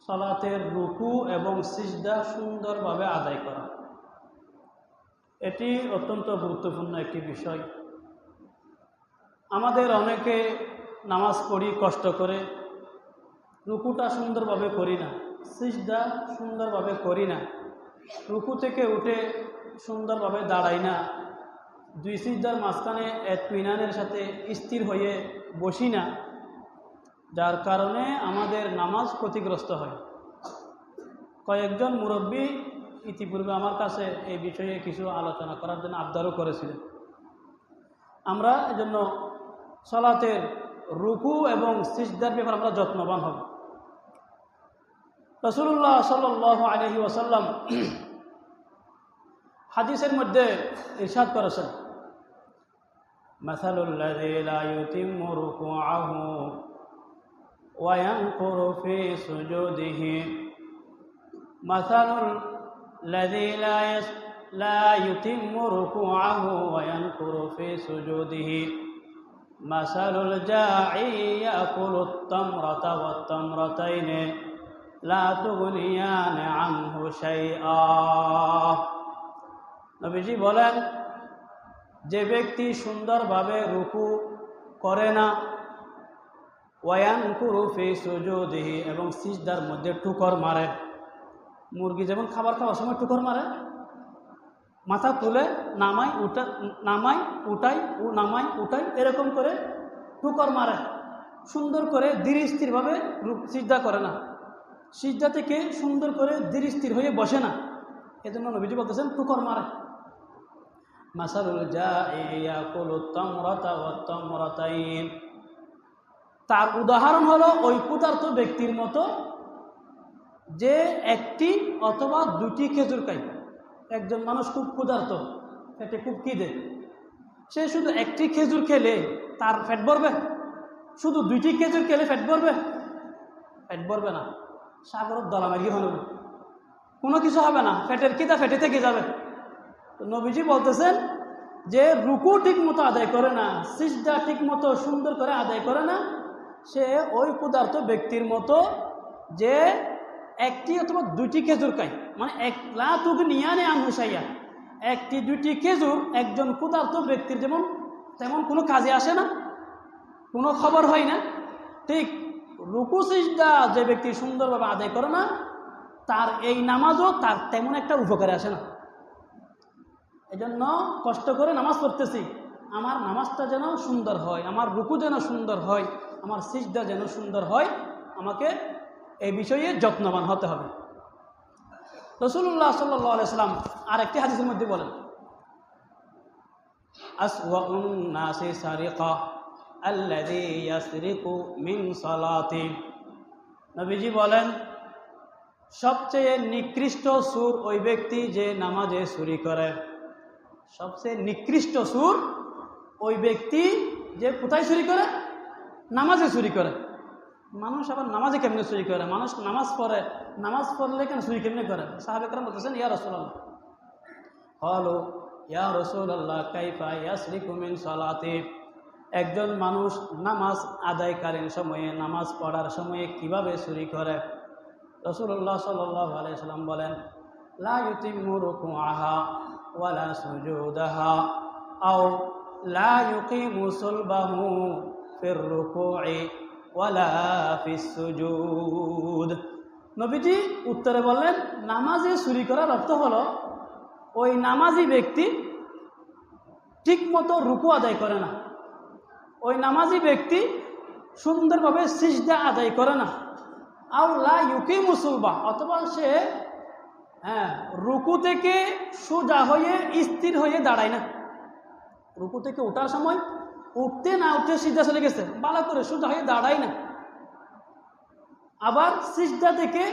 সালাতের রুকু এবং সিজদা সুন্দরভাবে আদায় করা, এটি অত্যন্ত গুরুত্বপূর্ণ একটি বিষয়। আমাদের অনেকে নামাজ পড়ি কষ্ট করে, রুকুটা সুন্দরভাবে করি না, সিজদা সুন্দরভাবে করি না, রুকু থেকে উঠে সুন্দরভাবে দাঁড়াই না, দুই সিজদার মাঝখানে ইত্মিনানের সাথে স্থির হয়ে বসি না, যার কারণে আমাদের নামাজ ক্ষতিগ্রস্ত হয়। কয়েকজন মুরব্বী ইতিপূর্বে আমার কাছে এই বিষয়ে কিছু আলোচনা করার জন্য আবদারও করেছিলেন। আমরা এজন্য সালাতের রুকু এবং সিজদার ব্যাপারে আমরা যত্নবান হব। রাসূলুল্লাহ সাল্লাল্লাহু আলাইহি ওয়াসাল্লাম হাদিসের মধ্যে ইরশাদ করেছেন, মাসালুল লাযী লা ইউতিম্মু রুকুআহু ওয়া ইয়ানকুরু ফি সুজুদিহি মাসালুল লাযী লা ইউতিম্মু রুকুআহু ওয়া ইয়ানকুরু ফি সুজুদিহি মাসালুল জাঈ ইয়াকুলুত তামরাতা ওয়াত তামরাতাইনি লা তুগনিয়ানি আনহু শাইআ। নবীজি বলেন, যে ব্যক্তি সুন্দরভাবে রুকু করে না, ওয়ায়ানকুরু ফি সুজুদিহি এবং সিজদার মধ্যে টুকর মারে, মুরগি যেমন খাবার খাওয়ার সময় টুকর মারে, মাথা তুলে নামাই উঠাই এরকম করে টুকর মারে, সুন্দর করে ধীর স্থিরভাবে সিজদা করে না, সিজদা থেকে সুন্দর করে ধীর স্থির হয়ে বসে না, এজন্য নবীজি বলতেছেন টুকর মারে। মাসালুল জাঈ ইয়াকুলুত তামরাতা ওয়াত তামরাতাইন, তার উদাহরণ হলো ওই ক্ষুধার্ত ব্যক্তির মতো যে একটি অথবা দুটি খেজুর খায়। একজন মানুষ খুব ক্ষুধার্ত, পেটে খুব খিদে, সে শুধু একটি খেজুর খেলে তার পেট ভরবে? শুধু দুইটি খেজুর খেলে পেট ভরবে? পেট ভরবে না, সাগরের দলামারি হবে, কোনো কিছু হবে না, পেটের খিদা পেটে থেকে যাবে। তো নবীজি বলতেছেন, যে রুকু ঠিক মতো আদায় করে না, সিজদা ঠিক মতো সুন্দর করে আদায় করে না, সে ওই ক্ষুধার্ত ব্যক্তির মতো যে একটি অথবা দুইটি খেজুর খায়, মানে লা তুগনিয়ানি আনহু শাইআ, একটি দুইটি খেজুর একজন ক্ষুধার্ত ব্যক্তির যেমন তেমন কোনো কাজে আসে না, কোনো খবর হয় না, ঠিক রুকু সিজদা যে ব্যক্তি সুন্দরভাবে আদায় করে না, তার এই নামাজও তার তেমন একটা উপকারে আসে না। এজন্য কষ্ট করে নামাজ পড়তেছি, আমার নামাজটা যেন সুন্দর হয়, আমার রুকু যেন সুন্দর হয়, আমার সিজদা যেন সুন্দর হয়, আমাকে এই বিষয়ে যত্নবান হতে হবে। রাসূলুল্লাহ সাল্লাল্লাহু আলাইহি ওয়াসাল্লাম আরেকটি হাদিসের মধ্যে বলেন, আসওয়াউন নাসি সারিকা আল্লাযী ইয়াসরিকু মিন সালাতি। নবীজি বলেন, সবচেয়ে নিকৃষ্ট সুর ওই ব্যক্তি যে নামাজে চুরি করে। সবচেয়ে নিকৃষ্ট সুর ওই ব্যক্তি যে কোথায় চুরি করে? নামাজে চুরি করে। মানুষ আবার নামাজে কেমনে চুরি করে? মানুষ নামাজ পড়ে, নামাজ পড়লে কেন চুরি কেমনে করে? সাহাবা কেরাম বলতেছেন, ইয়া রাসূলুল্লাহ, ক্বালু ইয়া রাসূলুল্লাহ কাইফা ইয়াসরিকু মিন সালাতি। একজন মানুষ নামাজ আদায়কালীন সময়ে, নামাজ পড়ার সময়ে কিভাবে চুরি করে? রাসূলুল্লাহ সাল্লাল্লাহু আলাইহি ওয়াসাল্লাম বলেন, লা ইউতিম্মু রুকুআহা ওয়ালা সুজুদাহা আও লা ইউকিমু সুলবাহু ফির রুকুই ওয়ালা ফিস সুজুদ। নবীজি উত্তরে বললেন, নামাজে চুরি করার অর্থ হলো ওই নামাজি ব্যক্তি ঠিকমতো রুকু আদায় করে না, ওই নামাজি ব্যক্তি সুন্দরভাবে সিজদা আদায় করে না, আও লা ইউকিমু সুলবা, অথবা সে রুকু থেকে সোজা হয়ে স্থির হয়ে দাঁড়ায় না। রুকু থেকে ওঠার সময় উঠতে না উঠতে সিজদা চলে গেছে, ভালো করে সোজা হয়ে দাঁড়ায় না। আবার সিজদা থেকে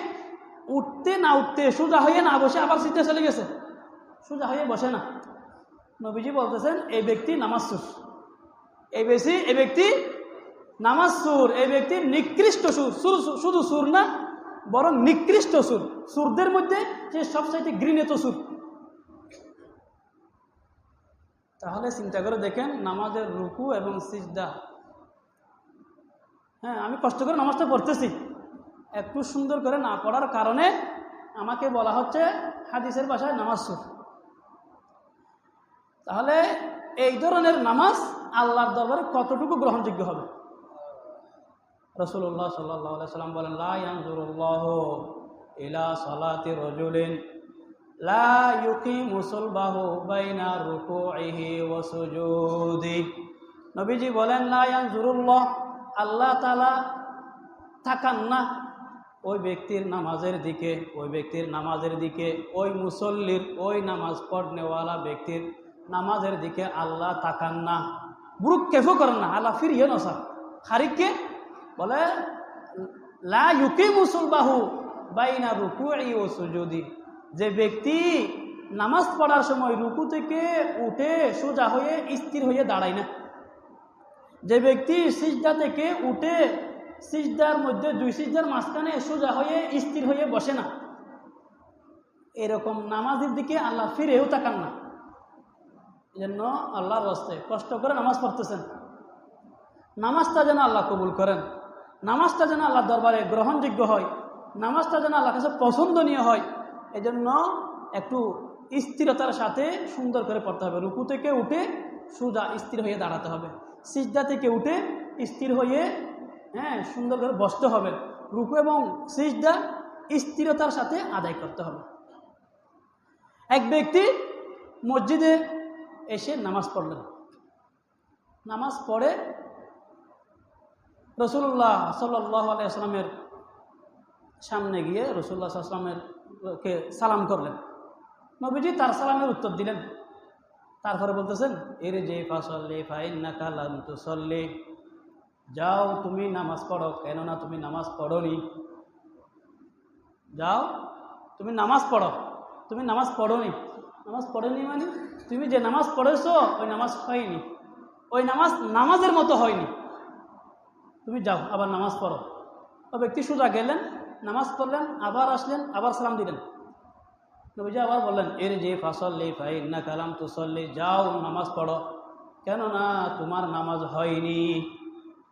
উঠতে না উঠতে সোজা হয়ে না বসে আবার সিজদা চলে গেছে, সোজা হয়ে বসে না। নবীজি বলতেছেন, এই ব্যক্তি নামাজ সুর, এই ব্যক্তি নামাজ সুর, এই ব্যক্তি নিকৃষ্ট সুর। শুধু সুর না, বরং নিকৃষ্ট সুর, সুরদের মধ্যে যে সবচাইতে ঘৃণিত সুর। তাহলে চিন্তা করে দেখেন নামাজের রুকু এবং সিজদা। আমি কষ্ট করে নামাজটা পড়তেছি, একটু সুন্দর করে না পড়ার কারণে আমাকে বলা হচ্ছে হাদিসের ভাষায় নামাজ সুর। তাহলে এই ধরনের নামাজ আল্লাহর দরবারে কতটুকু গ্রহণযোগ্য হবে? রাসূলুল্লাহ সাল্লাল্লাহু আলাইহি সাল্লাম বলেন, লা ইয়ানজুরুল্লাহু ইলা সালাতি রাজুলিন লা ইউকিমু সুলবাহু বাইনা রুকুইহি ওয়া সুজুদিহি। নবীজি বলেন, লা ইয়ানজুরুল্লাহ, আল্লাহ তাআলা তাকান না ওই ব্যক্তির নামাজের দিকে, ওই ব্যক্তির নামাজের দিকে, ওই মুসল্লির, ওই নামাজ পড়নেওয়ালা ব্যক্তির নামাজের দিকে আল্লাহ তাকান না, বুরুক কেফও করেন না। আল্লাহ ফিরিয়ে নসা খারিককে বলে লা ইউকিমু সুলবাহু বাইনা রুকুই ও সুজুদি, যে ব্যক্তি নামাজ পড়ার সময় রুকু থেকে উঠে সোজা হয়ে স্থির হয়ে দাঁড়ায় না, যে ব্যক্তি সিজদা থেকে উঠে সিজদার মধ্যে দুই সিজদার মাঝখানে সোজা হয়ে স্থির হয়ে বসে না, এরকম নামাজের দিকে আল্লাহ ফিরেও তাকান না। এই জন্য আল্লাহর রাস্তায় কষ্ট করে নামাজ পড়তেছেন, নামাজটা যেন আল্লাহ কবুল করেন, নামাজটা যেন আল্লাহ দরবারে গ্রহণযোগ্য হয়, নামাজটা যেন আল্লাহর কাছে পছন্দনীয় হয়। এই জন্য একটু স্থিরতার সাথে সুন্দর করে পড়তে হবে। রুকু থেকে উঠে সোজা স্থির হয়ে দাঁড়াতে হবে, সিজদা থেকে উঠে স্থির হয়ে সুন্দর করে বসতে হবে। রুকু এবং সিজদা স্থিরতার সাথে আদায় করতে হবে। এক ব্যক্তি মসজিদে এসে নামাজ পড়লেন, নামাজ পড়ে রাসূলুল্লাহ সাল্লাল্লাহু আলাইহি ওয়াসাল্লামের সামনে গিয়ে রাসূলুল্লাহ সাল্লাল্লাহু আলাইহি ওয়াসাল্লামকে সালাম করলেন। নবীজি তার সালামের উত্তর দিলেন। তারপরে বলতেছেন, ইরজি ফাসাল্লি ফাইন্নাকা লাম তুসাল্লি, যাও তুমি নামাজ পড়ো, কেননা তুমি নামাজ পড়োনি। যাও তুমি নামাজ পড়ো, তুমি নামাজ পড়োনি। নামাজ পড়েনি মানে তুমি যে নামাজ পড়েছো ওই নামাজ হয়নি, ওই নামাজ নামাজের মতো হয়নি, তুমি যাও আবার নামাজ পড়ো। ও ব্যক্তি সোজা গেলেন, নামাজ পড়লেন, আবার আসলেন, আবার সালাম দিলেন। নবীজি আবার বললেন, ইরজি ফাসাল্লি ফাইন্নাকা লাম তুসাল্লি, যাও নামাজ পড়ো, কেননা তোমার নামাজ হয়নি।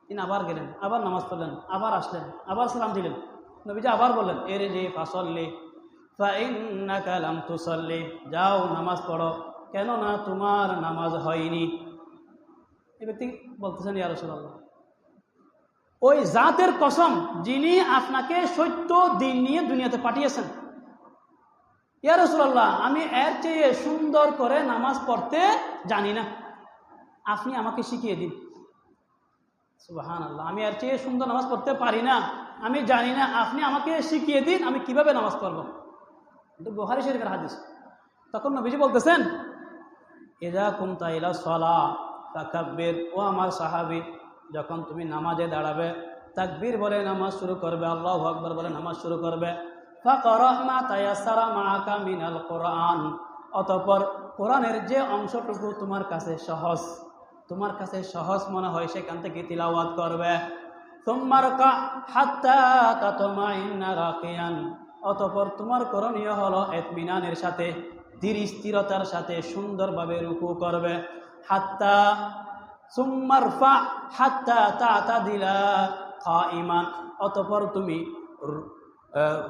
তিনি আবার গেলেন, আবার নামাজ পড়লেন, আবার আসলেন, আবার সালাম দিলেন। নবীজি আবার বললেন, ইরজি ফাসাল্লি ফাইন্নাকা লাম তুসাল্লি, যাও নামাজ পড়ো, কেননা তোমার নামাজ হয়নি। এই ব্যক্তি বলতেছেন, ইয়া রাসূলুল্লাহ, ওই জাতের কসম যিনি আপনাকে সত্য দিন নিয়ে দুনিয়াতে পাঠিয়েছেন, ইয়া রাসূলুল্লাহ, আমি এর চেয়ে সুন্দর করে নামাজ পড়তে জানি না, আপনি আমাকে শিখিয়ে দিন। সুবহানাল্লাহ, আমি এর চেয়ে সুন্দর নামাজ পড়তে পারি না, আমি জানি না, আপনি আমাকে শিখিয়ে দিন আমি কিভাবে নামাজ পড়ব। এটা বুখারী শরীফের হাদিস। তখন নবীজি বলতেছেন, ইযা কুমতা ইলা সালাহ ফাকাব্বির, ও আমার সাহাবী, যখন তুমি নামাজে দাঁড়াবে তাকবীর বলে নামাজ শুরু করবে, আল্লাহু আকবার বলে নামাজ শুরু করবে। ফাকরা মা তায়াসসারা মাআকা মিনাল কোরআন, অতঃপর কোরআনের যে অংশটুকু তোমার কাছে সহজ, তোমার কাছে সহজ মনে হয় সেখান থেকে তিলাওয়াত করবে। সুম্মা রকা হাত্তা তাতমাইন্না রাকিয়ান, অতঃপর তোমার করণীয় হলো ইতমিনানের সাথে, ধীর স্থিরতার সাথে সুন্দরভাবে রুকু করবে। হাত্তা সুম্মারফা হাত্তা তাতাদিলা কাইমান, অতঃপর তুমি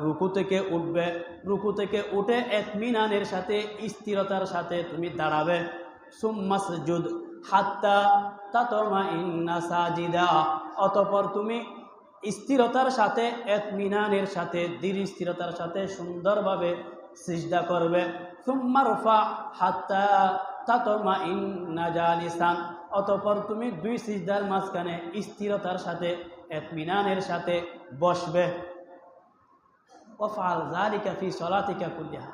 রুকু থেকে উঠবে, রুকু থেকে উঠে ইতমিনানের সাথে স্থিরতার সাথে তুমি দাঁড়াবে। সুম্মাসজুদ হাত্তা তাতমাইন্না সাজিদা, অতঃপর তুমি স্থিরতার সাথে ইতমিনানের সাথে ধীর স্থিরতার সাথে সুন্দরভাবে সিজদা করবে। সুম্মারফা হাত্তা তাতমাইন্না জালিসান, অতঃপর তুমি দুই সিজদার মাঝখানে স্থিরতার সাথে ইতমিনানের সাথে বসবে। ওয়াফআল যালিকা ফি সলাতিকা কুল্লিহা,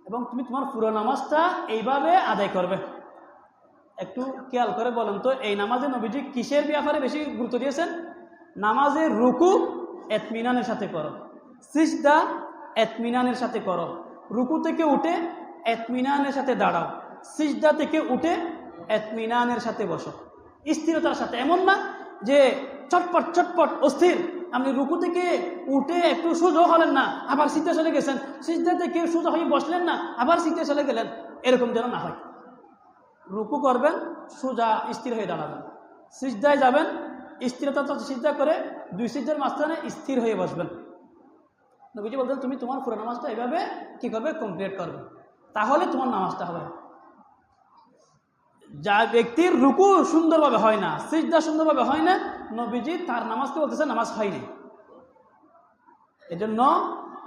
এবং তুমি তোমার পুরো নামাজটা এইভাবে আদায় করবে। একটু খেয়াল করে বলেন তো, এই নামাজে নবীজি কিসের ব্যাপারে বেশি গুরুত্ব দিয়েছেন? নামাজের রুকু ইতমিনানের সাথে করো, সিজদা ইতমিনানের সাথে করো, রুকু থেকে উঠে ইতমিনানের সাথে দাঁড়াও, সিজদা থেকে উঠে ইতমিনানের সাথে বসো, স্থিরতার সাথে। এমন না যে চটপট চটপট অস্থির, আপনি রুকু থেকে উঠে একটু সোজা হলেন না আবার সিজদা চলে গেছেন, সিজদা থেকে সোজা হয়ে বসলেন না আবার সিজদা চলে গেলেন, এরকম যেন না হয়। রুকু করবেন, সোজা স্থির হয়ে দাঁড়াবেন, সিজদায় যাবেন, স্থিরতা সিজদা করে দুই সিজদার মাঝখানে স্থির হয়ে বসবেন। নবীজি বলতেন তুমি তোমার পুরো নামাজটা এভাবে কি করবে, কমপ্লিট করবে, তাহলে তোমার নামাজটা হবে। যা ব্যক্তির রুকু সুন্দরভাবে হয় না, সিজদা সুন্দরভাবে হয় না, নবীজি তার নামাজকে বলতেছে নামাজ হয়নি। এজন্য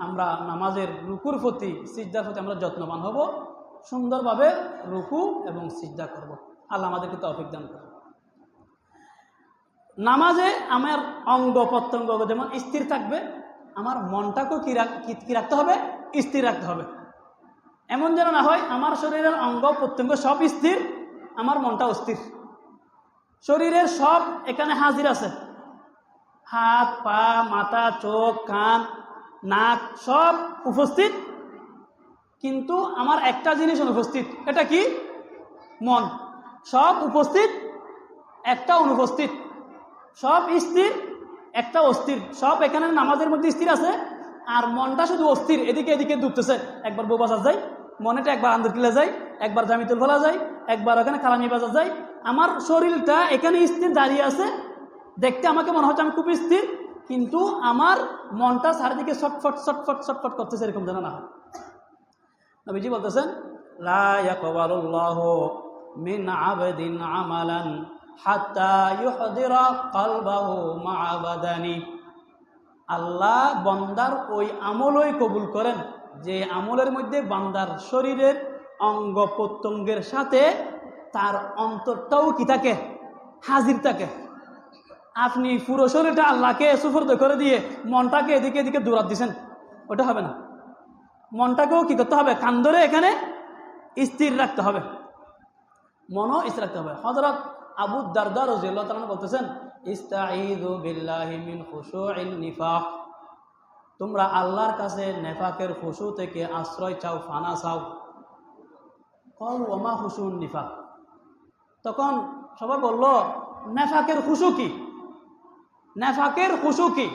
আমরা নামাজের রুকুর প্রতি, সিজদার প্রতি আমরা যত্নবান হব, সুন্দরভাবে রুকু এবং সিজদা করব। আল্লাহ আমাদেরকে তৌফিক দান করবে। নামাজে আমার অঙ্গ প্রত্যঙ্গ যেমন স্থির থাকবে, আমার মনটাকেও কি রাখতে হবে, স্থির রাখতে হবে। এমন যেন না হয় আমার শরীরের অঙ্গ প্রত্যঙ্গ সব স্থির, আমার মনটা অস্থির। শরীরের সব এখানে হাজির আছে, হাত পা মাথা চোখ কান নাক সব উপস্থিত, কিন্তু আমার একটা জিনিস অনুপস্থিত। এটা কি? মন। সব উপস্থিত, একটা অনুপস্থিত। সব স্থির, একটা অস্থির। সব এখানে নামাজের মধ্যে স্থির আছে, আর মনটা শুধু অস্থির, এদিকে এদিকে ডুবতেছে। একবার বউ বাজার যায় মনেটা, একবার আন্দর কিলা যায়, একবার জামিতুল ফলা যায়, একবার ওখানে কালামি বাজার যায়। আমার শরীরটা এখানে স্থির দাঁড়িয়ে আছে, দেখতে আমাকে মনে হচ্ছে আমি খুব স্থির, কিন্তু আমার মনটা চারিদিকে ছটফট ছটফট ছটফট করতেছে, এরকম যেন না হয়। নবীজি বলতেছেন লা ইয়াকবালুল্লাহু মিন আবদিন আমালান হাত্তা ইউহদিরা কলবাহু মা'a বাদানি। আল্লাহ বান্দার ওই আমলই কবুল করেন যে আমলের মধ্যে বান্দার শরীরের অঙ্গ প্রত্যঙ্গের সাথে তার অন্তরটাও কি থাকে, হাজির থাকে। আপনি পুরো শরীরটা আল্লাহকে সুফর্দ করে দিয়ে মনটাকে এদিকে এদিকে দৌড়াত দিচ্ছেন, ওটা হবে না। মনটাকেও কি করতে হবে, কান ধরে এখানে স্থির রাখতে হবে, মনও স্থির রাখতে হবে। হযরত আবু দারদা রাদিয়াল্লাহু তাআলা বলতেছেন ইস্তাঈযু বিল্লাহি মিন খুশুইন নিফাক। তোমরা আল্লাহর কাছে নেফাকের খুশু থেকে আশ্রয় চাও, ফানা চাও। ক্বালু ওয়া মা খুশুউন নিফাক। তখন সবাই বলল নেফাকের খুশু কি? নেফাকের খুশু কি?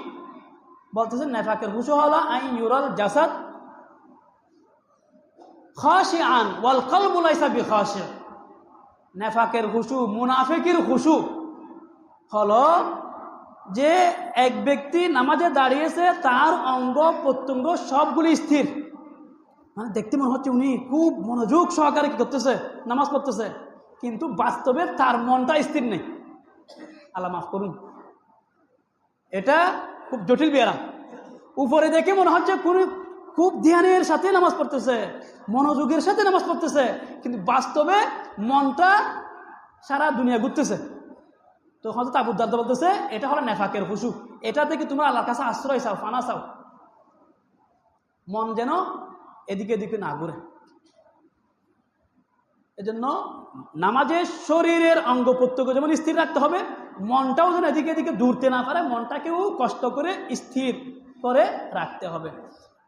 বলতেছেন নেফাকের খুশু হলো আইন ইউরাল জাসাদ খাশিআন ওয়াল কলবু লাইসা বিখাশি'। নেফাকের খুশু, মুনাফিকের খুশু হলো যে এক ব্যক্তি নামাজে দাঁড়িয়েছে, তার অঙ্গ প্রত্যঙ্গ সবগুলি স্থির, মানে দেখতে মনে হচ্ছে উনি খুব মনোযোগ সহকারে কি করতেছে, নামাজ পড়তেছে, কিন্তু বাস্তবে তার মনটা স্থির নেই। আল্লাহ মাফ করুন, এটা খুব জটিল ব্যায়াম। উপরে দেখে মনে হচ্ছে খুব ধ্যানের সাথে নামাজ পড়তেছে, মনোযোগের সাথে নামাজ পড়তেছে, কিন্তু বাস্তবে মনটা সারা দুনিয়া ঘুরতেছে। তো হযরত আবু দারদা বলতেছে এটা হলো নেফাকের খুশু। এটা থেকে তোমরা আল্লাহর কাছে আশ্রয় চাও, ফানা চাও, মন যেন এদিকে এদিকে না ঘুরে। এজন্য নামাজে শরীরের অঙ্গ প্রত্যঙ্গ যেমন স্থির রাখতে হবে, মনটাও যেন এদিকে এদিকে দূরতে না পারে, মনটাকেও কষ্ট করে স্থির করে রাখতে হবে।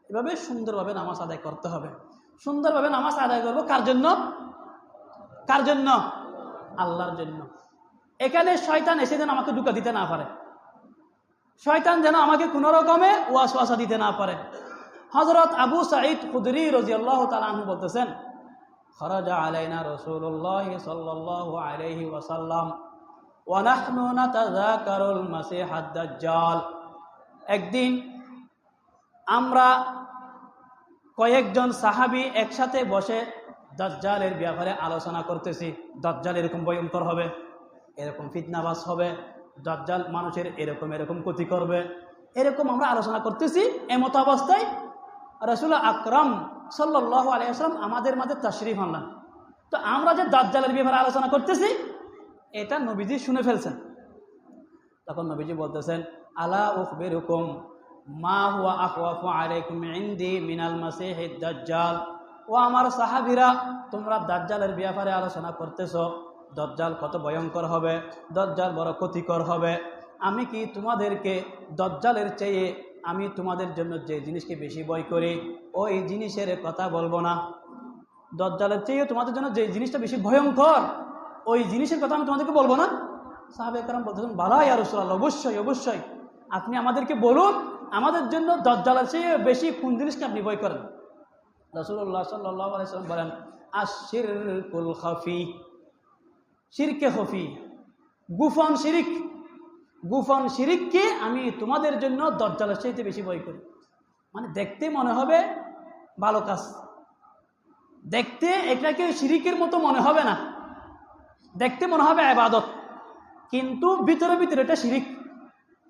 এভাবে সুন্দরভাবে নামাজ আদায় করতে হবে। সুন্দরভাবে নামাজ আদায় করবো কার জন্য? কার জন্য? আল্লাহর জন্য। এখানে শয়তান এসে যেন আমাকে ধোঁকা দিতে না পারে, শয়তান যেন আমাকে কোনো রকমে ওয়াসওয়াসা দিতে না পারে। হযরত আবু সাঈদ খুদরি রাদিয়াল্লাহু তাআলা আনহু বলতেছেন খরাজা আলাইনা রাসূলুল্লাহ সাল্লাল্লাহু আলাইহি ওয়াসাল্লাম ওয়া নাহনু নাতাযাকারুল মাসিহাদ দাজ্জাল। একদিন আমরা কয়েকজন সাহাবী একসাথে বসে দাজ্জালের ব্যাপারে আলোচনা করতেছি। দাজ্জাল এরকম ভয়ঙ্কর হবে, এরকম ফিতনাবাজ হবে, দাজ্জাল মানুষের এরকম এরকম ক্ষতি করবে, এরকম আমরা আলোচনা করতেছি। এমত অবস্থায় রাসূল আকরাম সাল্লাল্লাহু আলাইহি ওয়াসাল্লাম আমাদের মাঝে তাশরীফ আনলেন। তো আমরা যে দাজ্জালের ব্যাপারে আলোচনা করতেছি এটা নবীজি শুনে ফেলছেন। তখন নবীজি বলতেছেন আলা উখবিরুকুম মা হুয়া আখওয়াফু আলাইকুম ইনদি মিনাল মাসিহিদ দাজ্জাল। ও আমার সাহাবীরা, তোমরা দাজ্জালের ব্যাপারে আলোচনা করতেছো, দাজ্জাল কত ভয়ঙ্কর হবে, দাজ্জাল বড় ক্ষতিকর হবে। আমি কি তোমাদেরকে দাজ্জালের চেয়ে আমি তোমাদের জন্য যে জিনিসকে বেশি ভয় করি ওই জিনিসের কথা বলবো না? দাজ্জালের চেয়ে তোমাদের জন্য যে জিনিসটা বেশি ভয়ঙ্কর ওই জিনিসের কথা আমি তোমাদেরকে বলবো না? সাহাবায়ে কেরাম বলতেছেন বালা ইয়া রাসূলুল্লাহ, অবশ্যই অবশ্যই, আপনি আমাদেরকে বলুন আমাদের জন্য দাজ্জালের চেয়ে বেশি কোন জিনিসকে আপনি ভয় করেন। রাসূলুল্লাহ সাল্লাল্লাহু আলাইহি ওয়াসাল্লাম বলেন আশ-শিরকুল খাফি, শিরকে খফি, গুফন শিরিক। গুফন শিরিককে আমি তোমাদের জন্য দাজ্জালের চাইতে বেশি ভয় করি। মানে দেখতে মনে হবে ভালো কাজ, দেখতে এটাকে শিরিকের মতো মনে হবে না, দেখতে মনে হবে ইবাদত, কিন্তু ভিতরে ভিতরে এটা শিরিক,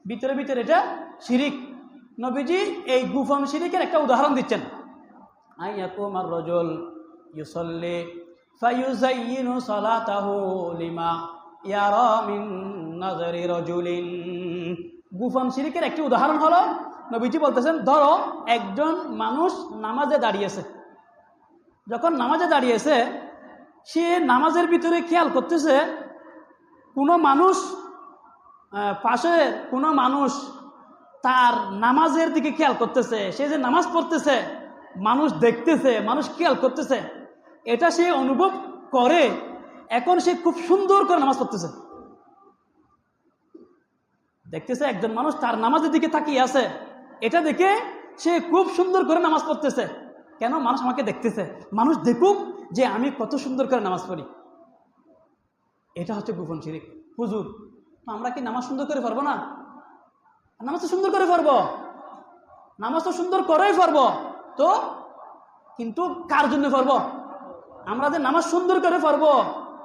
ভিতরে ভিতরে এটা শিরিক। নবীজি এই গুফন শিরিকের একটা উদাহরণ দিচ্ছেন। আইয়াকুমার রাজুল ইউসাল্লি ফায়ুযায়্যিনু সালাতাহু লিমা ইয়ারা মিন নাযারি রাজুলিন। গুফন শিরিকের একটি উদাহরণ হলো, নবীজি বলতেছেন, ধরো একজন মানুষ নামাজে দাঁড়িয়েছে, যখন নামাজে দাঁড়িয়েছে সে নামাজের ভিতরে খেয়াল করতেছে কোনো মানুষ, পাশে কোনো মানুষ তার নামাজের দিকে খেয়াল করতেছে, সে যে নামাজ পড়তেছে মানুষ দেখতেছে, মানুষ খেয়াল করতেছে, এটা সে অনুভব করে। এখন সে খুব সুন্দর করে নামাজ পড়তেছে, দেখতেছে একজন মানুষ তার নামাজের দিকে তাকিয়ে আছে, এটা দেখে সে খুব সুন্দর করে নামাজ পড়তেছে। কেন? মানুষ আমাকে দেখতেছে, মানুষ দেখুক যে আমি কত সুন্দর করে নামাজ পড়ি। এটা হচ্ছে গোপন শিরিক। হুজুর, আমরা কি নামাজ সুন্দর করে পারবো না? নামাজ তো সুন্দর করে পারবো, নামাজ তো সুন্দর করেই পারবো, তো কিন্তু কার জন্য পারবো? আমরা যে নামাজ সুন্দর করে পারবো,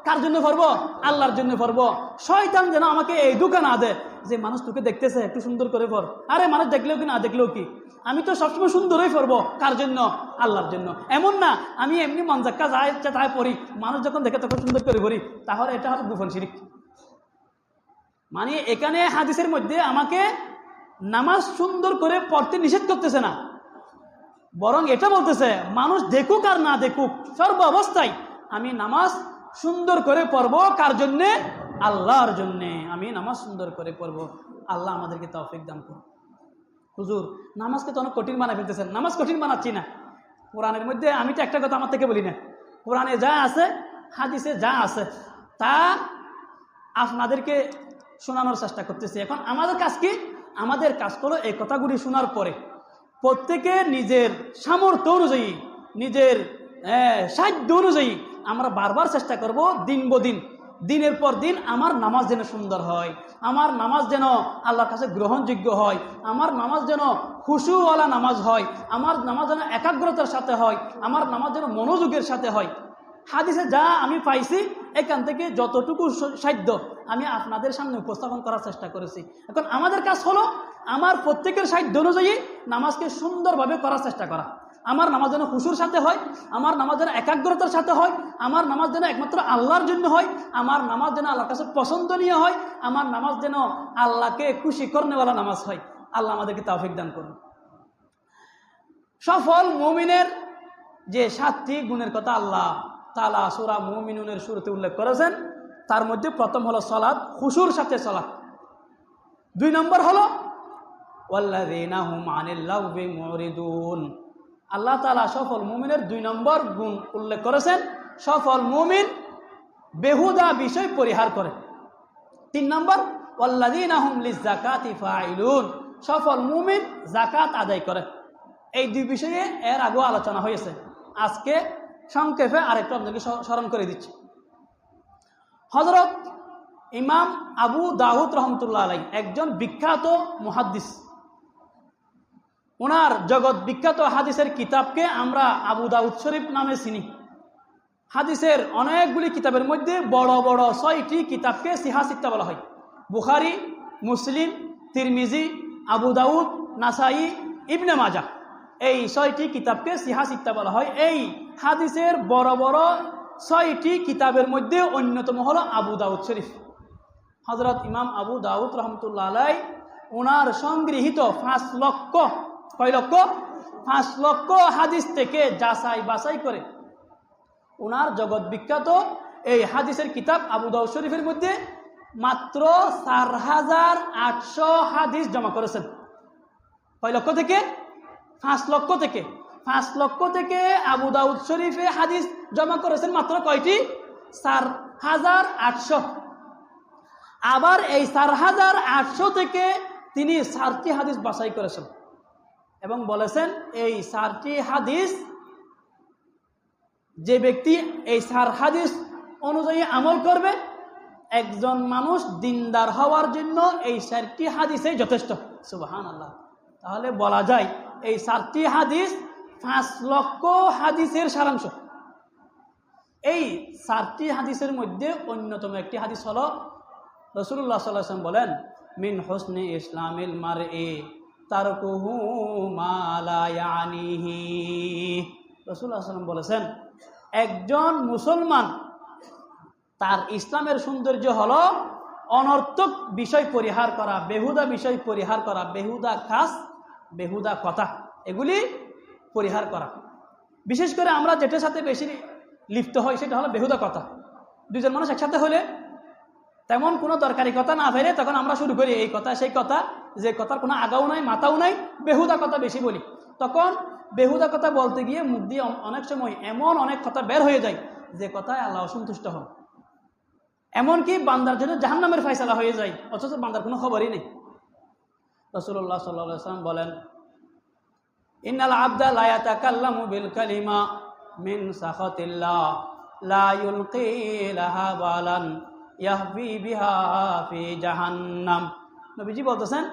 কার জন্য পারবো? আল্লাহর জন্য পারবো। শয়তান যেন আমাকে এই দুঃখ না দেয় যে মানুষ তোকে দেখতেছে, একটু সুন্দর করে পড়। আরে মানুষ দেখলেও কি না দেখলেও কি, আমি তো সবসময় সুন্দরই পড়বো। কার জন্য? আল্লাহর জন্য। এমন না আমি এমনি মনজাক্কা যা ইচ্ছা তাই পড়ি, মানুষ যখন দেখে তখন সুন্দর করে পড়ি, তাহলে এটা হচ্ছে গোপন শিরিক। মানে এখানে হাদিসের মধ্যে আমাকে নামাজ সুন্দর করে পড়তে নিষেধ করতেছে না, বরং এটা বলতেছে মানুষ দেখুক আর না দেখুক, সর্ব অবস্থায় আমি নামাজ সুন্দর করে পড়বো। কার জন্যে? আল্লাহর জন্যে আমি নামাজ সুন্দর করে পড়বো। আল্লাহ আমাদেরকে তৌফিক দান করুন। হুজুর, নামাজকে তো অনেক কঠিন বানায় ফেলতেছেন। নামাজ কঠিন বানাচ্ছি না, কোরআনের মধ্যে আমি তো একটা কথা আমার থেকে বলি না, কোরআনে যা আছে, হাদিসে যা আছে তা আপনাদেরকে শোনানোর চেষ্টা করতেছি। এখন আমাদের কাজ কি? আমাদের কাজ হলো এই কথাগুলি শোনার পরে প্রত্যেকে নিজের সামর্থ্য অনুযায়ী, নিজের সাধ্য অনুযায়ী আমরা বারবার চেষ্টা করব, দিন বদিন, দিনের পর দিন আমার নামাজ যেন সুন্দর হয়, আমার নামাজ যেন আল্লাহর কাছে গ্রহণযোগ্য হয়, আমার নামাজ যেন খুশুওয়ালা নামাজ হয়, আমার নামাজ যেন একাগ্রতার সাথে হয়, আমার নামাজ যেন মনোযোগের সাথে হয়। হাদিসে যা আমি পাইছি এখান থেকে যতটুকু সাধ্য আমি আপনাদের সামনে উপস্থাপন করার চেষ্টা করেছি। এখন আমাদের কাজ হলো আমার প্রত্যেকের সাধ্য অনুযায়ী নামাজকে সুন্দরভাবে করার চেষ্টা করা। আমার নামাজ যেন খুশুর সাথে হয়, আমার নামাজ যেন একাগ্রতার সাথে হয়, আমার নামাজ যেন একমাত্র আল্লাহর জন্য হয়, আমার নামাজ যেন আল্লাহর কাছে পছন্দনীয় হয়, আমার নামাজ যেন আল্লাহকে খুশি করনেওয়ালা নামাজ হয়। আল্লাহ আমাদেরকে তৌফিক দান করুন। সফল মুমিনের যে 7টি গুণের কথা আল্লাহ তাআলা সূরা মুমিনুনের শুরুতে উল্লেখ করেছেন, তার মধ্যে প্রথম হলো সালাত, খুশুর সাথে সালাত। 2 নম্বর হলো ওয়াল্লাযীনা হুম আনিল লাগবি মুরিদুন। আল্লাহ তাআলা সফল মুমিনের 2 নম্বর গুণ উল্লেখ করেছেন, সফল মুমিন বেহুদা বিষয় পরিহার করে। 3 নম্বর ওয়াল্লাযীনা হুম লিযাকাতি ফাইলুন। সফল মুমিন যাকাত আদায় করে। এই 2 বিষয়ে এর আগেও আলোচনা হয়েছে, আজকে সংক্ষেপে আরেকটু আপনাকে স্মরণ করে দিচ্ছি। হযরত ইমাম আবু দাউদ রহমতুল্লাহ আলাইহি একজন বিখ্যাত মুহাদ্দিস, ওনার জগৎ বিখ্যাত হাদিসের কিতাবকে আমরা আবু দাউদ শরীফ নামে চিনি। হাদিসের অনেকগুলি কিতাবের মধ্যে বড় বড় 6টি কিতাবকে সিহা সিত্তা বলা হয়। বুখারী, মুসলিম, তিরমিজি, আবু দাউদ, নাসাই, ইবনে মাজাহ, এই 6টি কিতাবকে সিহা সিত্তা বলা হয়। এই হাদিসের বড় বড় 6টি কিতাবের মধ্যে অন্যতম হলো আবু দাউদ শরীফ। হযরত ইমাম আবু দাউদ রহমতুল্লাহ আলাইহি ওনার সংগৃহীত 5 লক্ষ, কয় লক্ষ? 5 লক্ষ হাদিস থেকে যাচাই বাছাই করে ওনার জগৎ বিখ্যাত এই হাদিসের কিতাব আবু দাউদ শরীফের মধ্যে মাত্র 4800 হাদিস জমা করেছেন। কয় লক্ষ থেকে? 5 লক্ষ থেকে। 5 লক্ষ থেকে আবু দাউদ শরীফে হাদিস জমা করেছেন মাত্র কয়টি? 4800। আবার এই 4800 থেকে তিনি 4টি হাদিস বাছাই করেছেন এবং বলেছেন এই 4টি হাদিস, যে ব্যক্তি এই 4 হাদিস অনুযায়ী আমল করবে, একজন মানুষ দিনদার হওয়ার জন্য এই 4টি হাদিসই যথেষ্ট। সুবহানাল্লাহ। তাহলে বলা যায় এই 4টি হাদিস 5 লক্ষ হাদিসের সারাংশ। এই 4টি হাদিসের মধ্যে অন্যতম একটি হাদিস হলো রাসূলুল্লাহ সাল্লাল্লাহু আলাইহি ওয়াসাল্লাম বলেন, মিন হুসনি ইসলামিল মারই তারকুহু মা লা ইয়ানিহি। রাসূলুল্লাহ সাল্লাল্লাহু আলাইহি ওয়াসাল্লাম বলেছেন, একজন মুসলমান তার ইসলামের সৌন্দর্য হলো অনর্থক বিষয় পরিহার করা, বেহুদা বিষয় পরিহার করা, বেহুদা কাজ, বেহুদা কথা, এগুলি পরিহার করা। বিশেষ করে আমরা যেটার সাথে বেশি লিপ্ত হই সেটা হলো বেহুদা কথা। দুজন মানুষ একসাথে হলে তেমন কোনো দরকারি কথা না ফেলে তখন আমরা শুরু করি এই কথা সেই কথা, যে কথার কোনো আগাও নাই মাথাও নাই, বেহুদা কথা বেশি বলি। তখন বেহুদা কথা বলতে গিয়ে মুখ দিয়ে অনেক সময় এমন অনেক কথা বের হয়ে যায় যে কথায় আল্লাহ অসন্তুষ্ট হন, এমনকি বান্দার জন্য জাহান্নামের ফয়সালা হয়ে যায়, অথচ বান্দার কোনো খবরই নেই। রাসূলুল্লাহ সাল্লাল্লাহু আলাইহি ওয়াসাল্লাম বলেন, ইন্নাল আবদা লা ইয়াতাকাল্লামু বিল কালিমা মিন সাখাতিল্লাহ লা ইউলকি লাহা বালান ইয়াহবি বিহা ফি জাহান্নাম। নবীজি বলতেছেন,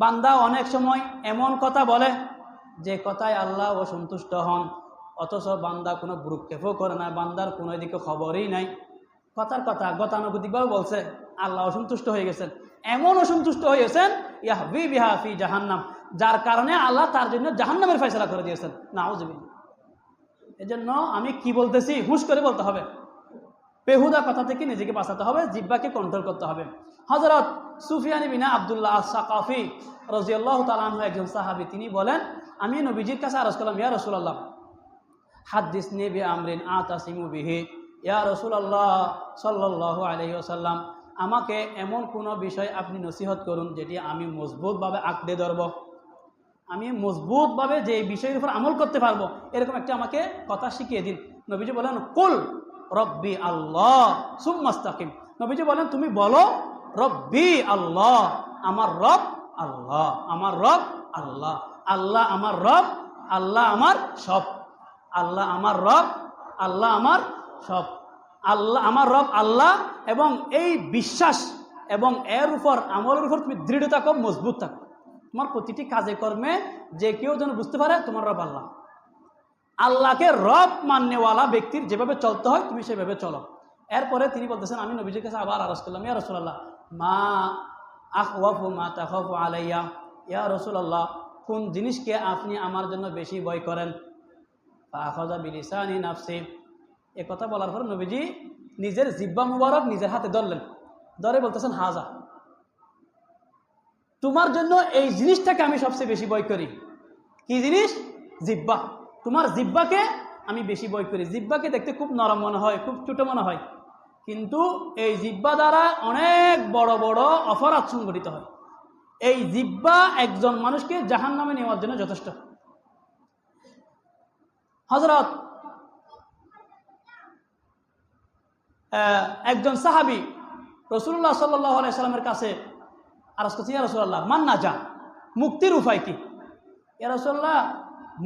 বান্দা অনেক সময় এমন কথা বলে যে কথায় আল্লাহ অসন্তুষ্ট হন, অথচ বান্দা কোনো ভ্রুক্ষেপও করে না, বান্দার কোনো এদিকে খবরই নাই। কথার কথা গতানুগতিকভাবে বলছে, আল্লাহ অসন্তুষ্ট হয়ে গেছেন, এমন অসন্তুষ্ট হয়েছেন ইয়াহবি বিহা ফি জাহান্নাম, যার কারণে আল্লাহ তার জন্য জাহান্নামের ফয়সালা করে দিয়েছেন। নাউযুবিল্লাহ। এজন্য আমি কি বলতেছি হুঁশ করে বলতে হবে, বেহুদা কথা থেকে নিজেকে বাঁচাতে হবে, জিহ্বাকে কন্ট্রোল করতে হবে। হযরত সুফিয়ান ইবনে আব্দুল্লাহ আস-সাকাফি রাদিয়াল্লাহু তাআলা আনহু একজন সাহাবী, তিনি বলেন, আমি নবীজির কাছে আরজ করলাম, ইয়া রাসূলুল্লাহ হাদদিসনি বিআমরিন আতাসিমু বিহি। ইয়া রাসূলুল্লাহ সাল্লাল্লাহু আলাইহি ওয়াসাল্লাম, আমাকে এমন কোনো বিষয় আপনি নসিহত করুন যেটি আমি মজবুতভাবে আঁকড়ে ধরব, আমি মজবুতভাবে যে বিষয়ের উপর আমল করতে পারবো, এরকম একটা আমাকে কথা শিখিয়ে দিন। নবীজি বলেন, কুল রব্বি আল্লাহ সুম্মা ইসতাকিম। নবীজি বলেন, তুমি বলো রব্বি আল্লাহ, আমার রব আল্লাহ, আমার রব আল্লাহ, আল্লাহ আমার রব, আল্লাহ আমার সব, আল্লাহ আমার রব, আল্লাহ আমার সব, আল্লাহ আমার রব আল্লাহ। এবং এই বিশ্বাস এবং এর উপর আমলের উপর তুমি দৃঢ় থাকো, মজবুত থাকো, তোমার প্রতিটি কাজে কর্মে যে কেউ যেন বুঝতে পারে তোমার রব আল্লাহ। আল্লাহকে রব মাননেওয়ালা ব্যক্তির যেভাবে চলতে হয় তুমি সেভাবে চলো। এরপরে তিনি বলতেছেন, আমি নবীজির কাছে আবার আরজ করলাম, ইয়া রাসূলুল্লাহ মা আখওয়াফু মা তাখাফু আলাইয়া। ইয়া রাসূলুল্লাহ, কোন জিনিসকে আপনি আমার জন্য বেশি ভয় করেন? ফাআখাযা বিলিসানি নাফসি। এ কথা বলার পর নবীজি নিজের জিহ্বা মুবারক নিজের হাতে ধরলেন, ধরে বলতেছেন, হাজা, তোমার জন্য এই জিনিসটাকে আমি সবচেয়ে বেশি ভয় করি। কি জিনিস? জিহ্বা। তোমার জিহ্বাকে আমি বেশি ভয় করি। জিহ্বাকে দেখতে খুব নরম মনে হয়, খুব ছোট মনে হয়, কিন্তু এই জিহ্বা দ্বারা অনেক বড় বড় অপরাধ সংঘটিত হয়। এই জিহ্বা একজন মানুষকে জাহান্নামে নেওয়ার জন্য যথেষ্ট। হযরত একজন সাহাবী রাসূলুল্লাহ সাল্লাল্লাহু আলাইহি সাল্লামের কাছে আরজ করছেন, ইয়া রাসূলুল্লাহ মান নাজা, মুক্তির উপায় কি? ইয়া রাসূলুল্লাহ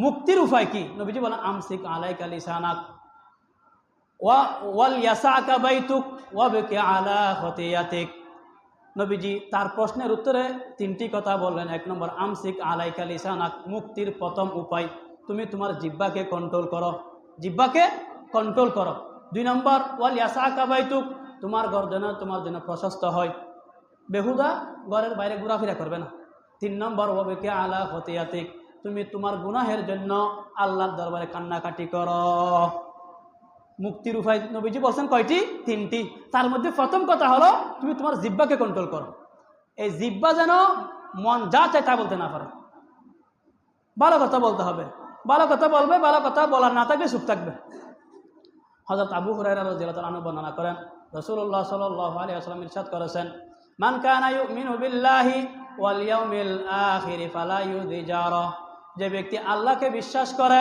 মুক্তির উপায় কি? নবীজি বলেন, আমসিক আলাইকা লিসানাক ওয়াল ইয়াসাকা বাইতুক ওয়াবকি আলা খতিয়াতিক। নবীজি তার প্রশ্নের উত্তরে 3টি কথা বললেন। 1 নম্বর, আমসিক আলাইকা লিসানাক, মুক্তির প্রথম উপায় তুমি তোমার জিহ্বাকে কন্ট্রোল করো, জিহ্বাকে কন্ট্রোল করো। 2 নম্বর, ওয়াল ইয়াসাকা বাইতুক, তোমার ঘর যেন তোমার জন্য প্রশস্ত হয়, বেহুদা ঘরের বাইরে ঘোরাফেরা করবে না। 3 নম্বর, ওয়াবকি আলা খতিয়াতিক, তুমি তোমার গুনাহের জন্য আল্লাহর দরবারে কান্নাকাটি করো। মুক্তির উপায় নবীজি বলছেন কয়টি? 3টি। তার মধ্যে প্রথম কথা হলো তুমি তোমার জিহ্বাকে কন্ট্রোল করো। এই জিহ্বা যেন মন যা চায় তা বলতে না পারে, ভালো কথা বলতে হবে, ভালো কথা বলবে, ভালো কথা বলার না থাকলে চুপ থাকবে। হযরত আবু হুরায়রা রাদিয়াল্লাহু তাআলা বর্ণনা করেন, রাসূলুল্লাহ সাল্লাল্লাহু আলাইহি ওয়াসাল্লাম ইরশাদ করেছেন, মান কানা ইউমিনু বিল্লাহি ওয়াল ইয়াউমিল আখির ফালা ইউযিজারা। যে ব্যক্তি আল্লাহকে বিশ্বাস করে,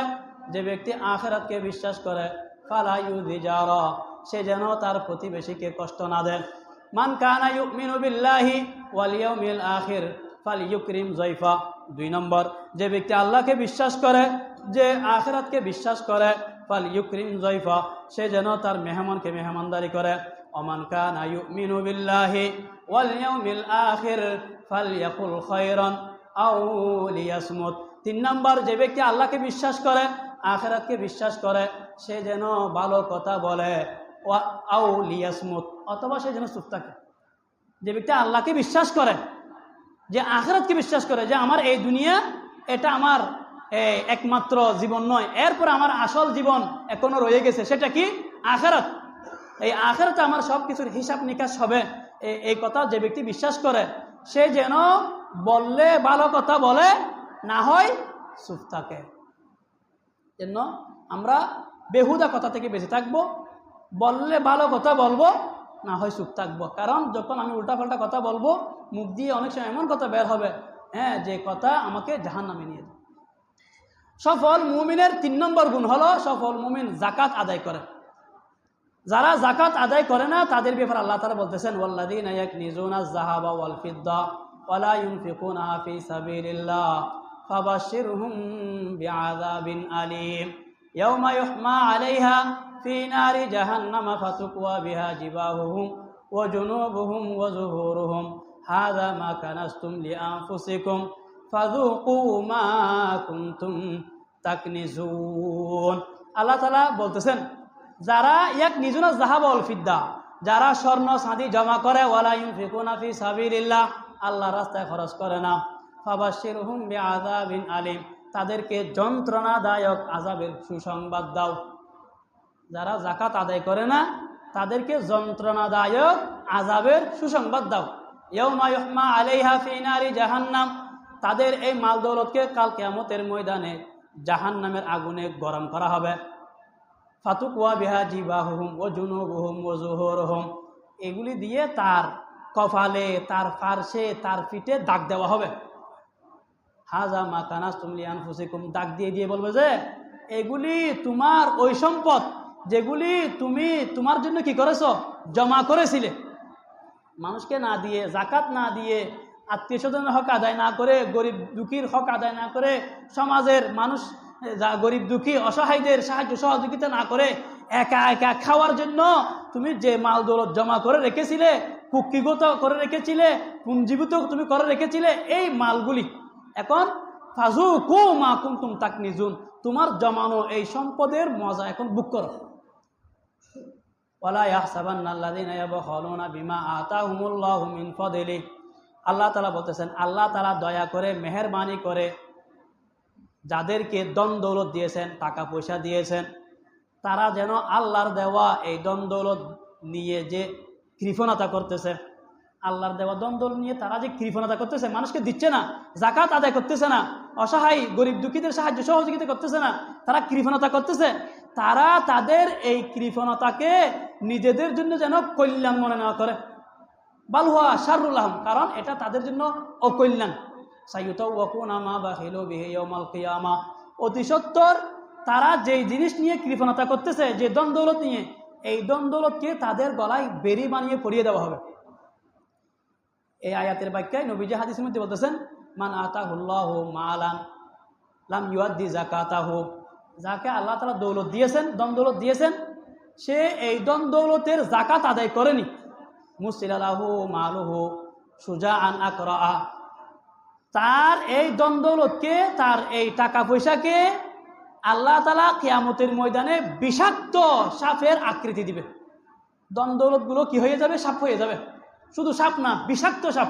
যে ব্যক্তি আখিরাতকে বিশ্বাস করে, ফালা ইউযিজারা, সে যেন তার প্রতিবেশীকে কষ্ট না দেয়। মান কানা ইউমিনু বিল্লাহি ওয়াল ইয়াউমিল আখির ফালইউকরিম যায়ফা। 2 নম্বর, যে ব্যক্তি আল্লাহকে বিশ্বাস করে, যে আখিরাতকে বিশ্বাস করে, ফালইউকরিম যায়ফা, সে যেন তার মেহমানকে মেহমানদারি করে। ওমান কানা ইউমিনু বিল্লাহি ওয়াল ইয়াউমিল আখির ফালইয়াকুল খায়রান আও লিয়াসমুত। 3 নম্বর, যে ব্যক্তি আল্লাহকে বিশ্বাস করে, আখিরাতকে বিশ্বাস করে, সে যেন ভালো কথা বলে, আও লিয়াসমুত, অথবা সে যেন চুপ থাকে। যে ব্যক্তি আল্লাহকে বিশ্বাস করে, যে আখিরাতকে বিশ্বাস করে, যে আমার এই দুনিয়া এটা আমার একমাত্র জীবন নয়, এরপর আমার আসল জীবন এখনো রয়ে গেছে, সেটা কি? আখিরাত। এই আখিরাতে আমার সব কিছুর হিসাব নিকাশ হবে, এই কথা যে ব্যক্তি বিশ্বাস করে, সে যেন বললে ভালো কথা বলে, না হয় চুপ থাকে। জন্য আমরা বেহুদা কথা থেকে বেঁচে থাকবো, বললে ভালো কথা বলবো, না হয় চুপ থাকবো। কারণ যখন আমি উল্টাপাল্টা কথা বলবো, মুখ দিয়ে অনেক সময় এমন কথা বের হবে, যে কথা আমাকে জাহান্নামে নিয়ে যাবে। সফল মুমিনের 3 নম্বর গুণ হলো, সফল মুমিন যাকাত আদায় করে। যারা যাকাত আদায় করে না, তাদের ব্যাপারে আল্লাহ তাআলা বলতেছেন, ওয়াল্লাযীনা ইয়াকনিজুনাজ যাহাবা ওয়াল ফিদ্দা ওয়ালা ইউনফিকুনাহা ফী সাবিলিল্লাহ ফাবাশশিরহুম বিআযাবিন আলীম ইয়াওমা ইউহমা আলাইহা ফী নারি জাহান্নামা ফাতুকওয়া বিহা জিবাহুহুম ওয়া জুনুবুহুম ওয়া যুহুরুহুম হাযা মা কানাসতুম লিআনফুসিকুম ফাযুকু মা কুনতুম তাকনিজুন। আল্লাহ তাআলা বলতেছেন, যারা ইয়াকনিজুনা যাহাবা ওয়াল ফিদ্দা, যারা স্বর্ণ চাঁদি জমা করে, ওয়ালা ইউনফিকুনা ফী সাবিলিল্লাহ, আল্লাহর রাস্তায় খরচ করে না, ফাবাশশিরহুম বিআযাবিন আলীম, তাদেরকে যন্ত্রণাদায়ক আযাবের সুসংবাদ দাও। যারা যাকাত আদায় করে না, তাদেরকে যন্ত্রণাদায়ক আযাবের সুসংবাদ দাও। ইয়াউমা ইউহমা আলাইহা ফী নারি জাহান্নাম, তাদের এই মাল দৌলতকে কাল কিয়ামতের ময়দানে জাহান্নামের আগুনে গরম করা হবে। ফাতুকওয়া বিহা জিবাহুহুম ওয়া জুনুবুহুম ওয়া যুহুরুহুম, এগুলি দিয়ে তার কপালে, তার ফারসে, তার পিঠে দাগ দেওয়া হবে। হাযা মা কানাসতুম লিআনফুসিকুম, দাগ দিয়ে দিয়ে বলবে যে এগুলি তোমার ওই সম্পদ, যেগুলি তুমি তোমার জন্য কি করেছো? জমা করেছিলে। মানুষকে না দিয়ে, যাকাত না দিয়ে, আত্মীয় স্বজনের হক আদায় না করে, গরিব দুঃখীর হক আদায় না করে, সমাজের মানুষ গরিব দুঃখী অসহায়দের সাহায্য সহযোগিতা না করে, একা একা খাওয়ার জন্য তুমি যে মাল দৌলত জমা করে রেখেছিলে, কুক্ষিগত করে রেখেছিলে, পুঞ্জীভূত তুমি করে রেখেছিলে, এই মালগুলি এখন ফাযুকু মা কুনতুম তাকনিজুন, তোমার জমানো এই সম্পদের মজা এখন ভোগ করো। ওয়ালা ইয়াহসাবান্নাল্লাযীনা ইয়াবখালুনা বিমা আতাহুমুল্লাহু মিন ফাদলিহি, আল্লাহ তাআলা বলতেছেন, আল্লাহ তাআলা দয়া করে, মেহেরবানি করে যাদেরকে ধন দৌলত দিয়েছেন, টাকা পয়সা দিয়েছেন, তারা যেন আল্লাহর দেওয়া এই ধন দৌলত নিয়ে যে কৃপণতা করতেছে, আল্লাহর দেওয়া ধন দৌলত নিয়ে তারা যে কৃপণতা করতেছে, মানুষকে দিচ্ছে না, যাকাত আদায় করতেছে না, অসহায় গরিব দুঃখীদের সাহায্য সহযোগিতা করতেছে না, তারা কৃপণতা করতেছে, তারা তাদের এই কৃপণতাকে নিজেদের জন্য যেন কল্যাণ মনে না করে। বাল হুয়া শাররুল লাহুম, কারণ এটা তাদের জন্য অকল্যাণ। সাইয়ুতাওয়াকুনা মা বাখিলু বিহি ইয়াউমাল কিয়ামাহ, অতি সত্বর তারা যেই জিনিস নিয়ে কৃপণতা করতেছে, যে ধন দৌলত নিয়ে, এই ধন দৌলতকে তাদের গলায় বেড়ি বানিয়ে পরিয়ে দেওয়া হবে। এই আয়াতের ব্যাখ্যায় নবীজি হাদিসের মধ্যে বলতেছেন, মান আতাহুল্লাহু মালান লাম ইউআদ্দি যাকাতাহু, যাকে আল্লাহ তাআলা দৌলত দিয়েছেন, ধন দৌলত দিয়েছেন, সে এই ধন দৌলতের যাকাত আদায় করেনি, মুসিলালাহু মালুহু সুজাআন আকরা, তার এই ধন দৌলতকে, তার এই টাকা পয়সাকে আল্লাহ তাআলা কিয়ামতের ময়দানে বিষাক্ত সাপের আকৃতি দিবে। ধন দৌলতগুলো কি হয়ে যাবে? সাপ হয়ে যাবে। শুধু সাপ না, বিষাক্ত সাপ,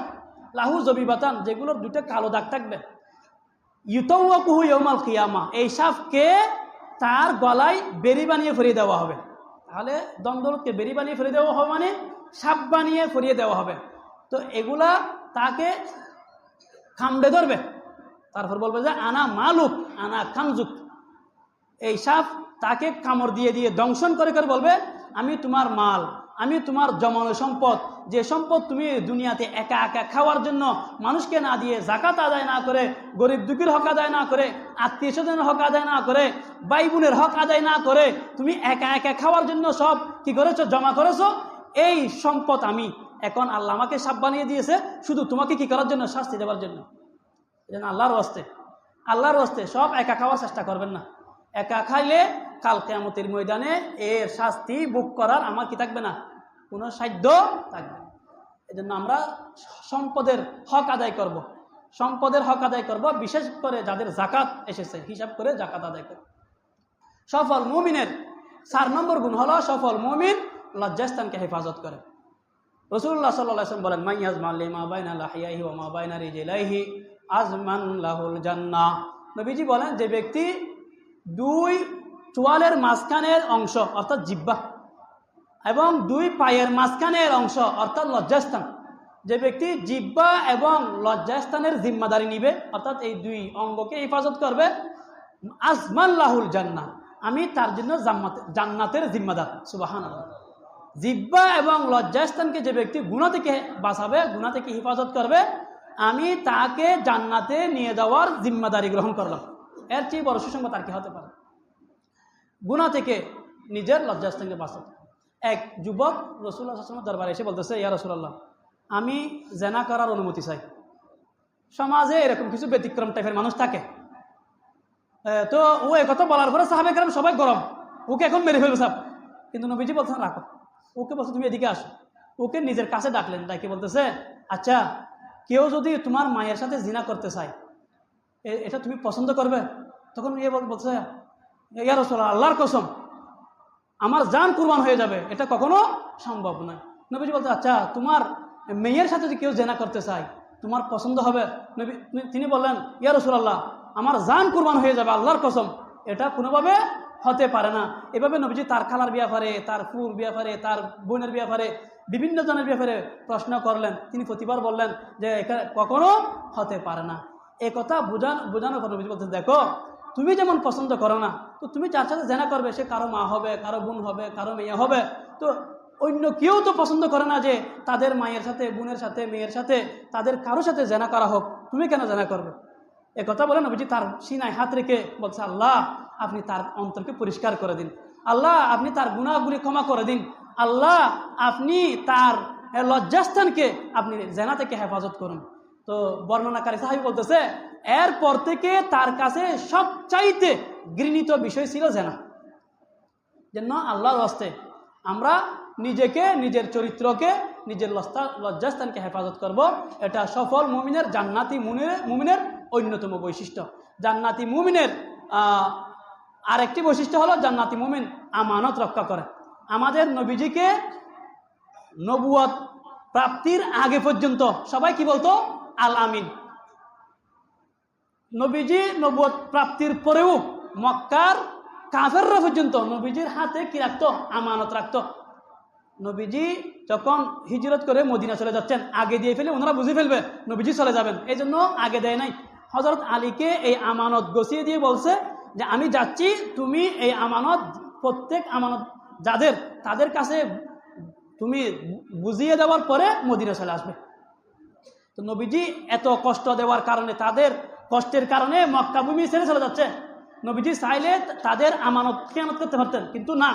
লাহু জবিবাতান, যেগুলোর দুটো কালো দাগ থাকবে। ইউতাওয়াকুহু ইয়াউমাল কিয়ামা, এই সাপকে তার গলায় বেড়ি বানিয়ে ফরিয়ে দেওয়া হবে। তাহলে ধন দৌলতকে বেড়ি বানিয়ে ফরিয়ে দেওয়া হবে, মানে সাপ বানিয়ে ফরিয়ে দেওয়া হবে। তো এগুলা তাকে খামড়ে ধরবে, তারপর বলবে যে আনা মালুক আনা খানজুক। এই সাপ তাকে কামড় দিয়ে দিয়ে দংশন করে করে বলবে, আমি তোমার মাল, আমি তোমার জমানো সম্পদ, যে সম্পদ তুমি দুনিয়াতে একা একা খাওয়ার জন্য মানুষকে না দিয়ে, যাকাত আদায় না করে, গরিব দুঃখীর হক আদায় না করে, আত্মীয় স্বজনের হক আদায় না করে, ভাই বোনের হক আদায় না করে, তুমি একা একা খাওয়ার জন্য সব কি করেছো? জমা করেছো। এই সম্পদ আমি এখন আল্লাহ আমাকে সাপ বানিয়ে দিয়েছে শুধু তোমাকে কি করার জন্য? শাস্তি দেওয়ার জন্য। এই আল্লাহর ওয়াস্তে, আল্লাহর ওয়াস্তে সব একা খাওয়ার চেষ্টা করবেন না। একা খাইলে কাল কিয়ামতের ময়দানে এর শাস্তি ভোগ করার আমার কি থাকবে না? কোনো সাধ্য থাকবে না। এই জন্য আমরা সম্পদের হক আদায় করব, সম্পদের হক আদায় করব, বিশেষ করে যাদের জাকাত এসেছে হিসাব করে জাকাত আদায় করব। সফল মুমিনের 4 নম্বর গুণ হলো সফল মুমিন লজ্জাস্থানকে হেফাজত করে। রাসূলুল্লাহ সাল্লাল্লাহু আলাইহি ওয়াসাল্লাম বলেন, মাইয়াজমান লিমা বাইনা লাহিয়াহি ওয়া মা বাইনা রিজলাইহি আজমান লাহুল জান্নাহ। নবীজি বলেন, যে ব্যক্তি 2 চোয়ালের মাঝখানের অংশ অর্থাৎ জিহ্বা এবং 2 পায়ের মাঝখানের অংশ অর্থাৎ লজ্জাস্থান, যে ব্যক্তি জিহ্বা এবং লজ্জাস্থানের জিম্মাদারি নিবে অর্থাৎ এই 2 অঙ্গকে হেফাজত করবে, আজমান লাহুল জান্নাহ, আমি তার জন্য জান্নাতের জিম্মাদার। সুবহানাল্লাহ। জিহ্বা এবং লজ্জাস্থানকে যে ব্যক্তি গুনাহ থেকে বাঁচাবে, গুনাহ থেকে হেফাজত করবে, আমি তাকে জান্নাতে নিয়ে যাওয়ার জিম্মাদারি গ্রহণ করলাম। এর চেয়ে বড় সুসংবাদ আর কি হতে পারে? গুনাহ থেকে নিজের লজ্জাস্থানকে বাঁচাতে। এক যুবক রাসূলুল্লাহ সাল্লাল্লাহু আলাইহি ওয়াসাল্লাম দরবারে এসে বলতেছে, ইয়া রাসূলুল্লাহ, আমি জেনা করার অনুমতি চাই। সমাজে এরকম কিছু ব্যতিক্রম টাইপের মানুষ থাকে। তো ও একথা বলার পরে সাহাবায়ে কেরাম সবাই গরম, ওকে এখন মেরে ফেলবে সাহেব। কিন্তু নবীজি বলছেন, রাখো। ওকে বলছে, তুমি এদিকে আসো। ওকে নিজের কাছে ডাকলেন, ডাকে বলতেছে, আচ্ছা, কেউ যদি তোমার মায়ের সাথে জিনা করতে চায়, এটা তুমি পছন্দ করবে? তখন ইয়ে বলছে, ইয়া রাসূলুল্লাহ, আল্লাহর কসম, আমার জান কুরবান হয়ে যাবে, এটা কখনো সম্ভব নয়। নবীজি বলতে, আচ্ছা, তোমার মেয়ের সাথে যদি কেউ জেনা করতে চায়, তোমার পছন্দ হবে? তিনি বললেন, ইয়া রাসূলুল্লাহ, আমার জান কুরবান হয়ে যাবে, আল্লাহর কসম, এটা কোনোভাবে হতে পারে না। এভাবে নবীজি তার খালার ব্যাপারে, তার ফুর ব্যাপারে, তার বোনের ব্যাপারে, বিভিন্ন জনের ব্যাপারে প্রশ্ন করলেন। তিনি প্রতিবার বললেন যে এটা কখনো হতে পারে না। এ কথা বোঝানোর পর নবীজি বলতেন, দেখো, তুমি যেমন পছন্দ করো না, তো তুমি যার সাথে জেনা করবে সে কারো মা হবে, কারো বোন হবে, কারো মেয়ে হবে। তো অন্য কেউ তো পছন্দ করে না যে তাদের মায়ের সাথে, বোনের সাথে, মেয়ের সাথে, তাদের কারোর সাথে জেনা করা হোক। তুমি কেন জেনা করবে? এ কথা বলে নবীজি তার সিনায় হাত রেখে বলছে, আল্লাহ, আপনি তার অন্তরকে পরিষ্কার করে দিন। আল্লাহ, আপনি তার গুনাহগুলি ক্ষমা করে দিন। আল্লাহ, আপনি তার লজ্জাস্থানকে আপনি জেনা থেকে হেফাজত করুন। তো বর্ণনাকারী সাহাবী বলতেছে, এরপর থেকে তার কাছে সবচাইতে ঘৃণিত বিষয় ছিল জেনা। যেন আল্লাহর ওয়াস্তে আমরা নিজেকে, নিজের চরিত্রকে, নিজের লজ্জাস্থানকে হেফাজত করব। এটা সফল মুমিনের, জান্নাতি মুমিনের অন্যতম বৈশিষ্ট্য। জান্নাতি মুমিনের আরেকটি বৈশিষ্ট্য হলো, জান্নাতি মুমিন আমানত রক্ষা করে। আমাদের নবীজিকে নবুয়ত প্রাপ্তির আগে পর্যন্ত সবাই কি বলতো? আল আমিন। নবীজি নবুয়ত প্রাপ্তির পরেও মক্কার কাফেররা পর্যন্ত নবীজির হাতে কি রাখতো? আমানত রাখতো। নবীজি যখন হিজরত করে মদিনা চলে যাচ্ছেন, আগে দিয়ে ফেলে ওনারা বুঝে ফেলবে নবীজি চলে যাবেন, এই জন্য আগে দেয় নাই। হযরত আলীকে এই আমানত গছিয়ে দিয়ে বলছে যে আমি যাচ্ছি, তুমি এই আমানত, প্রত্যেক আমানত যাদের, তাদের কাছে তুমি বুঝিয়ে দেওয়ার পরে মদিনা চলে আসবে। তো নবীজি এত কষ্ট দেওয়ার কারণে, তাদের কষ্টের কারণে মক্কা ভূমি ছেড়ে চলে যাচ্ছে। নবীজি চাইলে তাদের আমানত খেয়ানত করতে পারতেন, কিন্তু না,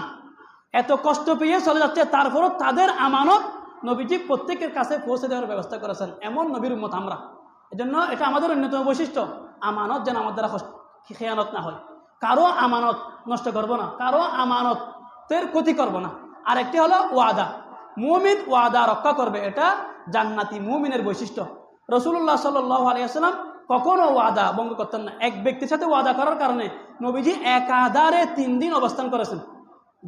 এত কষ্ট পেয়ে চলে যাচ্ছে, তারপরও তাদের আমানত নবীজি প্রত্যেকের কাছে পৌঁছে দেওয়ার ব্যবস্থা করেছেন। এমন নবীর উম্মত আমরা। এজন্য এটা আমাদের অন্যতম বৈশিষ্ট্য, আমানত যেন আমার দ্বারা খেয়ানত না হয়। কারো আমানত নষ্ট করব না, কারো আমানতের ক্ষতি করব না। আর একটি হলো ওয়াদা। মুমিন ওয়াদা রক্ষা করবে, এটা জান্নাতি মুমিনের বৈশিষ্ট্য। রাসূলুল্লাহ সাল্লাল্লাহু আলাইহি ওয়াসাল্লাম কখনো ওয়াদা ভঙ্গ করতেন না। এক ব্যক্তির সাথে ওয়াদা করার কারণে নবীজি একাধারে 3 দিন অবস্থান করেছেন।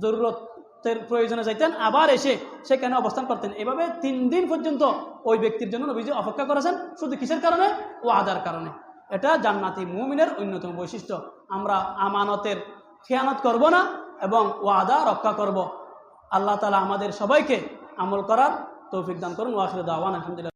জরুরতের প্রয়োজনে যাইতেন, আবার এসে সেখানে অবস্থান করতেন। এভাবে 3 দিন পর্যন্ত ওই ব্যক্তির জন্য নবীজি অপেক্ষা করেছেন, শুধু কিসের কারণে? ওয়াদার কারণে। এটা জান্নাতি মুমিনের অন্যতম বৈশিষ্ট্য। আমরা আমানতের খেয়ানত করব না এবং ওয়াদা রক্ষা করব। আল্লাহ তাআলা আমাদের সবাইকে আমল করার তৌফিক দান করুন। ওয়া আখিরু দাওয়ানা আলহামদুলিল্লাহ।